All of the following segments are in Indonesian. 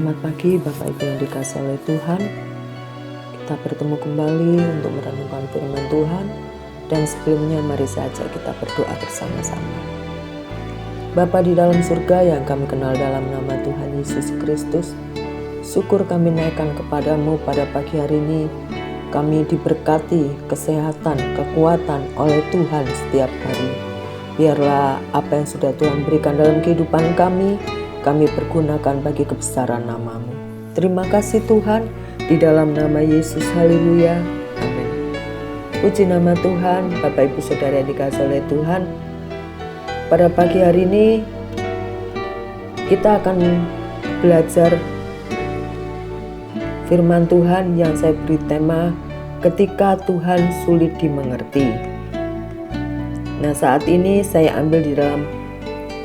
Selamat pagi Bapak Ibu yang dikasihi oleh Tuhan. Kita bertemu kembali untuk merenungkan firman Tuhan. Dan sebelumnya mari saja kita berdoa bersama-sama. Bapa di dalam surga yang kami kenal dalam nama Tuhan Yesus Kristus, syukur kami naikkan kepadamu pada pagi hari ini. Kami diberkati kesehatan, kekuatan oleh Tuhan setiap hari. Biarlah apa yang sudah Tuhan berikan dalam kehidupan kami pergunakan bagi kebesaran nama-Mu. Terima kasih Tuhan, di dalam nama Yesus, haleluya, amin. Puji nama Tuhan. Bapak Ibu Saudara yang dikasihi oleh Tuhan, pada pagi hari ini kita akan belajar firman Tuhan yang saya beri tema ketika Tuhan sulit dimengerti. Nah, saat ini saya ambil di dalam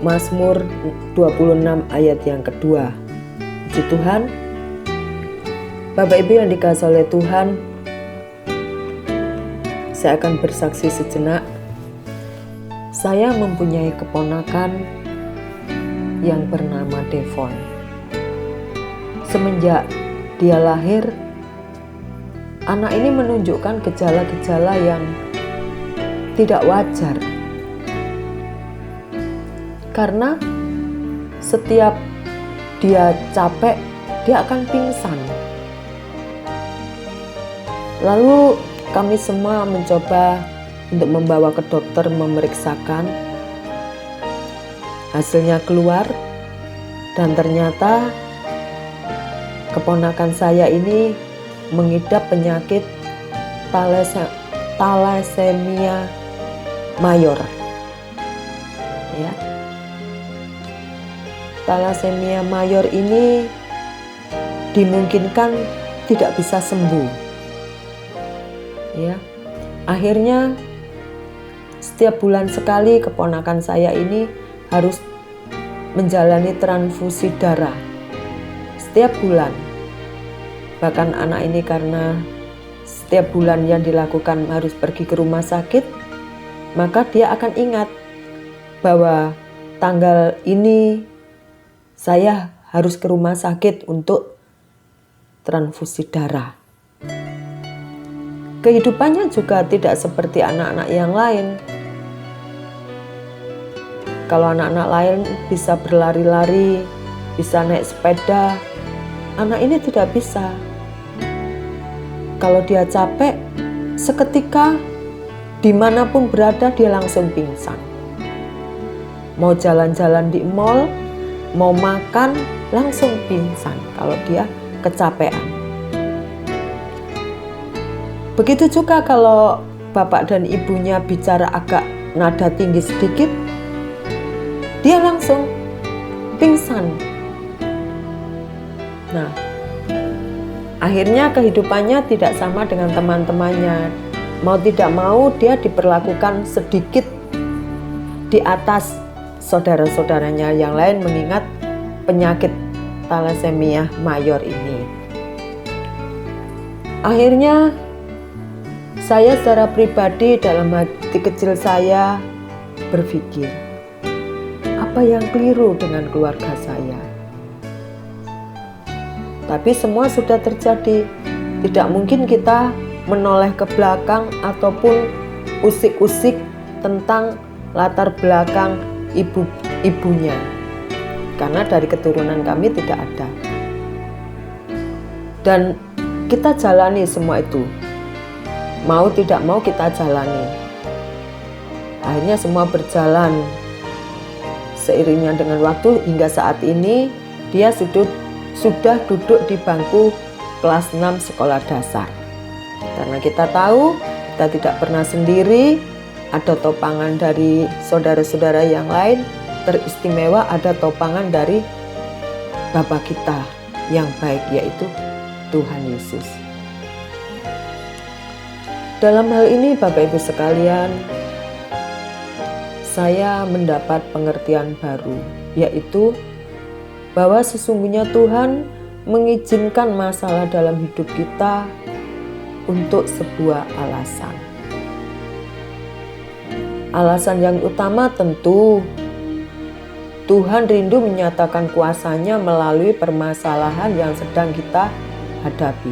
Mazmur 26 ayat yang kedua. Puji Tuhan. Bapak Ibu yang dikasihi oleh Tuhan, saya akan bersaksi sejenak. Saya mempunyai keponakan yang bernama Devon. Semenjak dia lahir, anak ini menunjukkan gejala-gejala yang tidak wajar. Karena setiap dia capek, dia akan pingsan. Lalu kami semua mencoba untuk membawa ke dokter memeriksakan. Hasilnya keluar dan ternyata keponakan saya ini mengidap penyakit thalassemia mayor. Ya. Thalassemia mayor ini dimungkinkan tidak bisa sembuh. Ya. Akhirnya setiap bulan sekali keponakan saya ini harus menjalani transfusi darah. Setiap bulan. Bahkan anak ini karena setiap bulan yang dilakukan harus pergi ke rumah sakit, maka dia akan ingat bahwa tanggal ini saya harus ke rumah sakit untuk transfusi darah. Kehidupannya juga tidak seperti anak-anak yang lain. Kalau anak-anak lain bisa berlari-lari, bisa naik sepeda, anak ini tidak bisa. Kalau dia capek, seketika dimanapun berada dia langsung pingsan. Mau jalan-jalan di mall, mau makan, langsung pingsan kalau dia kecapean. Begitu juga kalau bapak dan ibunya bicara agak nada tinggi sedikit, dia langsung pingsan. Nah, akhirnya kehidupannya tidak sama dengan teman-temannya. Mau tidak mau dia diperlakukan sedikit di atas saudara-saudaranya yang lain mengingat penyakit thalassemia mayor ini. Akhirnya saya secara pribadi dalam hati kecil saya berpikir, apa yang keliru dengan keluarga saya? Tapi semua sudah terjadi. Tidak mungkin kita menoleh ke belakang ataupun usik-usik tentang latar belakang ibunya. Karena dari keturunan kami tidak ada. Dan kita jalani semua itu. Mau tidak mau kita jalani. Akhirnya semua berjalan seiringnya dengan waktu hingga saat ini dia sudah duduk di bangku kelas 6 sekolah dasar. Karena kita tahu kita tidak pernah sendiri, ada topangan dari saudara-saudara yang lain, teristimewa ada topangan dari Bapa kita yang baik, yaitu Tuhan Yesus. Dalam hal ini Bapak Ibu sekalian, saya mendapat pengertian baru, yaitu bahwa sesungguhnya Tuhan mengizinkan masalah dalam hidup kita untuk sebuah alasan. Alasan yang utama tentu Tuhan rindu menyatakan kuasa-Nya melalui permasalahan yang sedang kita hadapi.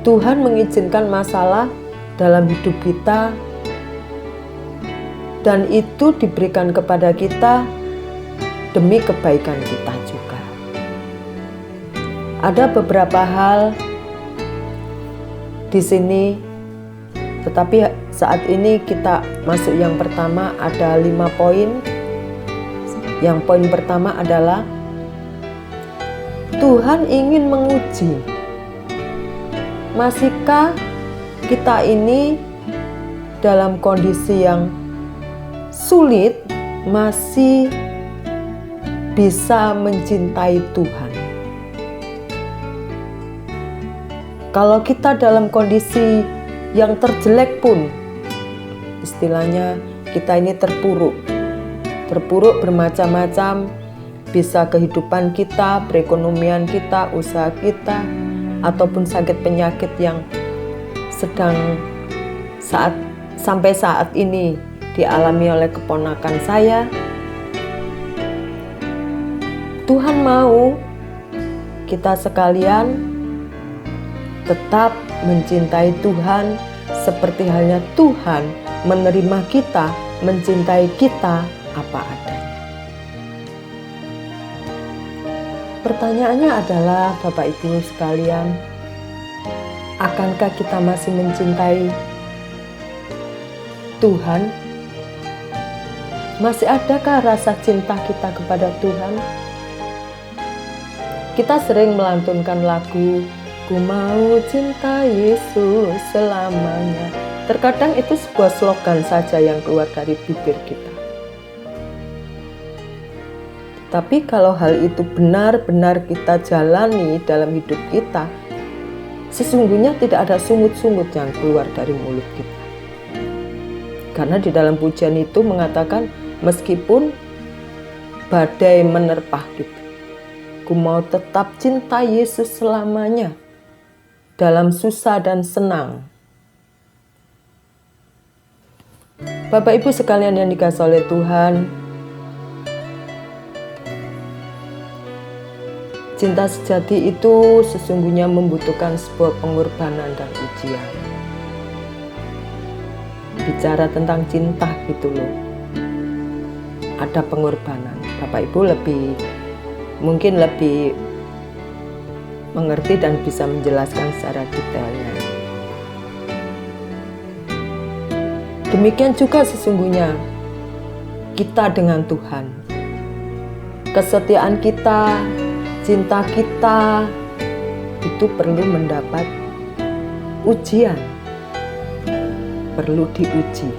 Tuhan mengizinkan masalah dalam hidup kita, dan itu diberikan kepada kita demi kebaikan kita juga. Ada beberapa hal di sini, tetapi saat ini kita masuk yang pertama, ada 5 poin. Yang poin pertama adalah Tuhan ingin menguji, masihkah kita ini dalam kondisi yang sulit masih bisa mencintai Tuhan. Kalau kita dalam kondisi yang terjelek pun, istilahnya kita ini terpuruk bermacam-macam, bisa kehidupan kita, perekonomian kita, usaha kita, ataupun sakit penyakit yang sedang sampai saat ini dialami oleh keponakan saya. Tuhan mau kita sekalian tetap mencintai Tuhan seperti halnya Tuhan menerima kita, mencintai kita apa adanya. Pertanyaannya adalah, Bapak Ibu sekalian, akankah kita masih mencintai Tuhan? Masih adakah rasa cinta kita kepada Tuhan? Kita sering melantunkan lagu, "Ku mau cinta Yesus selamanya." Terkadang itu sebuah slogan saja yang keluar dari bibir kita. Tapi kalau hal itu benar-benar kita jalani dalam hidup kita, sesungguhnya tidak ada sungut-sungut yang keluar dari mulut kita. Karena di dalam pujian itu mengatakan, meskipun badai menerpa kita, ku mau tetap cinta Yesus selamanya, dalam susah dan senang. Bapak Ibu sekalian yang dikasihi oleh Tuhan, cinta sejati itu sesungguhnya membutuhkan sebuah pengorbanan dan ujian. Bicara tentang cinta gitu loh, ada pengorbanan. Bapak Ibu mungkin lebih mengerti dan bisa menjelaskan secara detailnya. Demikian juga sesungguhnya kita dengan Tuhan. Kesetiaan kita, cinta kita itu perlu mendapat ujian, perlu diuji.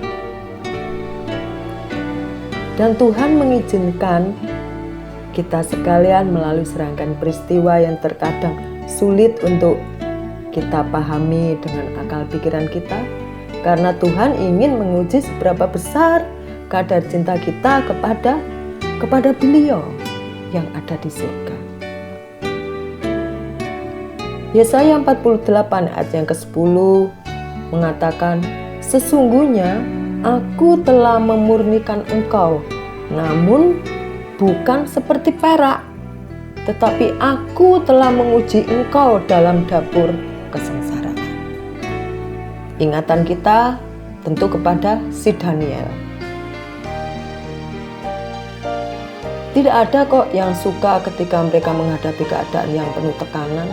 Dan Tuhan mengizinkan kita sekalian melalui serangkaian peristiwa yang terkadang sulit untuk kita pahami dengan akal pikiran kita, karena Tuhan ingin menguji seberapa besar kadar cinta kita kepada Beliau yang ada di surga. Yesaya 48 ayat yang ke-10 mengatakan, "Sesungguhnya Aku telah memurnikan engkau, namun bukan seperti perak, tetapi Aku telah menguji engkau dalam dapur kesengsaraan." Ingatan kita tentu kepada si Daniel. Tidak ada kok yang suka ketika mereka menghadapi keadaan yang penuh tekanan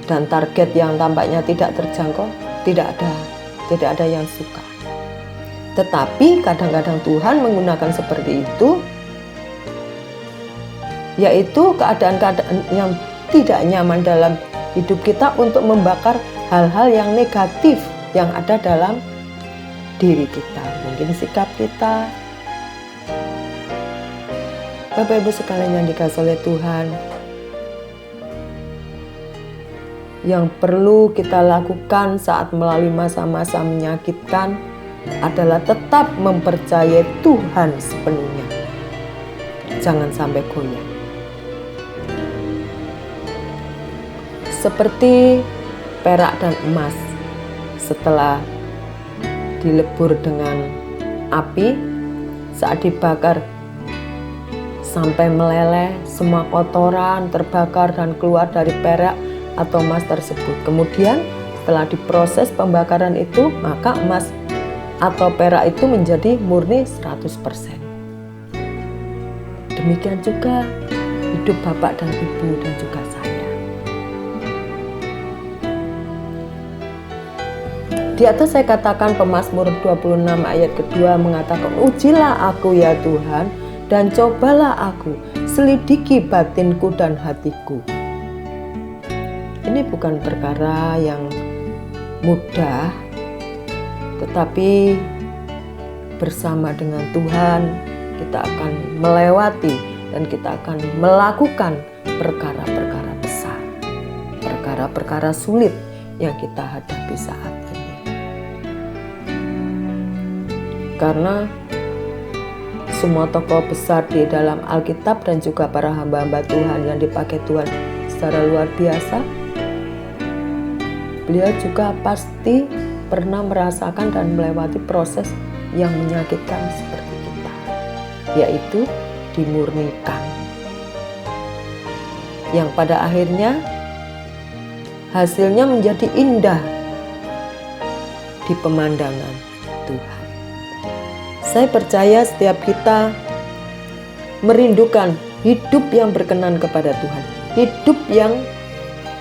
dan target yang tampaknya tidak terjangkau. Tidak ada yang suka. Tetapi kadang-kadang Tuhan menggunakan seperti itu, yaitu keadaan-keadaan yang tidak nyaman dalam hidup kita untuk membakar hal-hal yang negatif yang ada dalam diri kita. Mungkin sikap kita. Bapak Ibu sekalian yang dikasihi oleh Tuhan, yang perlu kita lakukan saat melalui masa-masa menyakitkan adalah tetap mempercayai Tuhan sepenuhnya. Jangan sampai goyah. Seperti perak dan emas, setelah dilebur dengan api, saat dibakar sampai meleleh, semua kotoran terbakar dan keluar dari perak atau emas tersebut. Kemudian setelah diproses pembakaran itu, maka emas atau perak itu menjadi murni 100%. Demikian juga hidup Bapak dan Ibu dan juga saya. Di atas saya katakan Pemazmur 26 ayat kedua mengatakan, ujilah aku ya Tuhan, dan cobalah aku, selidiki batinku dan hatiku. Ini bukan perkara yang mudah, tetapi bersama dengan Tuhan kita akan melewati dan kita akan melakukan perkara-perkara besar, perkara-perkara sulit yang kita hadapi saat ini. Karena semua tokoh besar di dalam Alkitab dan juga para hamba-hamba Tuhan yang dipakai Tuhan secara luar biasa, beliau juga pasti pernah merasakan dan melewati proses yang menyakitkan seperti kita, yaitu dimurnikan, yang pada akhirnya hasilnya menjadi indah di pemandangan Tuhan. Saya percaya setiap kita merindukan hidup yang berkenan kepada Tuhan, hidup yang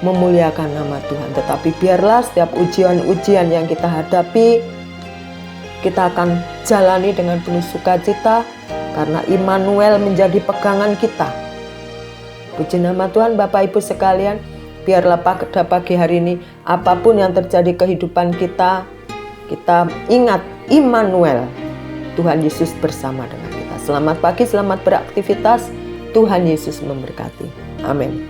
memuliakan nama Tuhan. Tetapi biarlah setiap ujian-ujian yang kita hadapi, kita akan jalani dengan penuh sukacita, karena Immanuel menjadi pegangan kita. Puji nama Tuhan. Bapak Ibu sekalian, biarlah pada pagi hari ini apapun yang terjadi kehidupan kita, kita ingat Immanuel, Tuhan Yesus bersama dengan kita. Selamat pagi, selamat beraktivitas. Tuhan Yesus memberkati. Amin.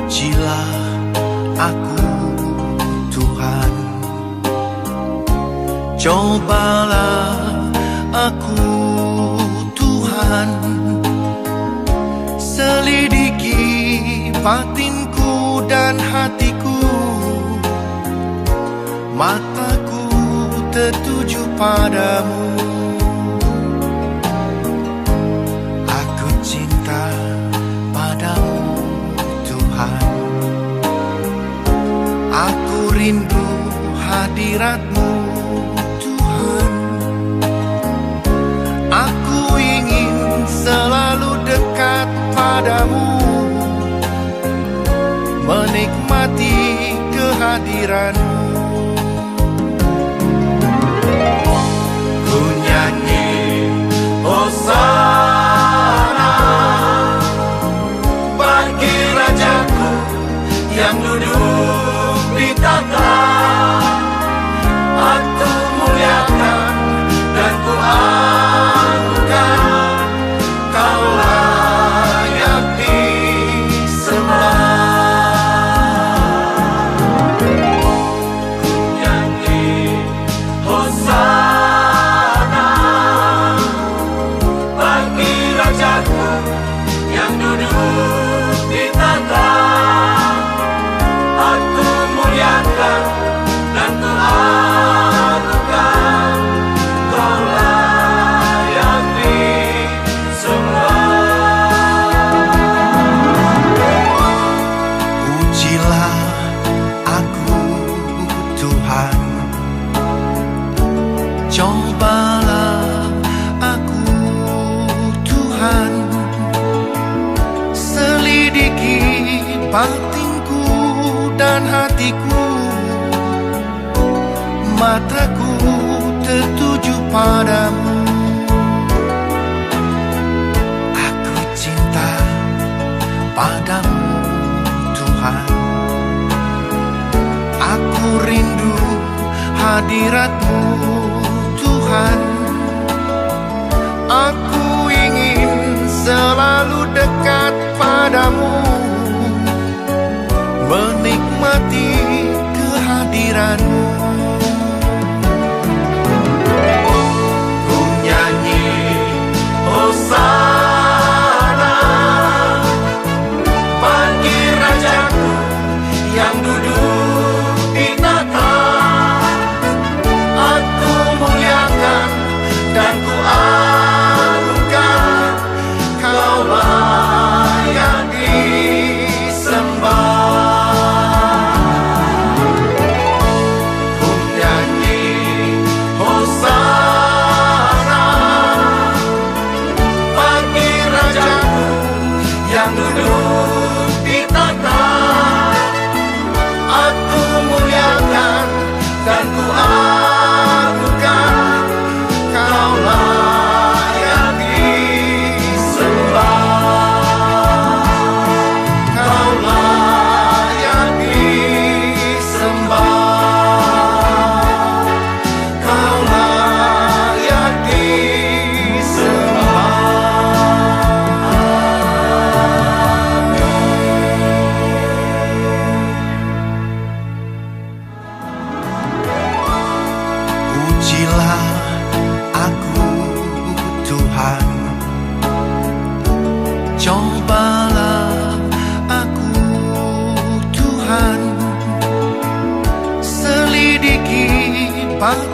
Ujilah aku Tuhan, cobalah aku Tuhan, selidiki batinku dan hatiku, mataku tertuju padamu. Aku cinta padamu Tuhan, aku rindu hadirat-Mu Tuhan, aku ingin selalu dekat padamu, menikmati kehadiran-Mu. Ku nyanyi Hosana bagi Rajaku yang duduk di tahta. Aku muliakan dan ku angkat, Kau layak disembah. Ku nyanyi Hosana bagi Rajaku yang duduk di tahta. Aku muliakan dan ku anugerahkan, Kau layak disembah. Ujilah aku Tuhan, cobalah aku Tuhan, selidiki batinku dan hatiku, mataku tertuju padamu. Aku cinta padamu Tuhan, aku rindu hadirat-Mu Tuhan, aku ingin selalu dekat padamu, menikmati kehadiran-Mu. Pagi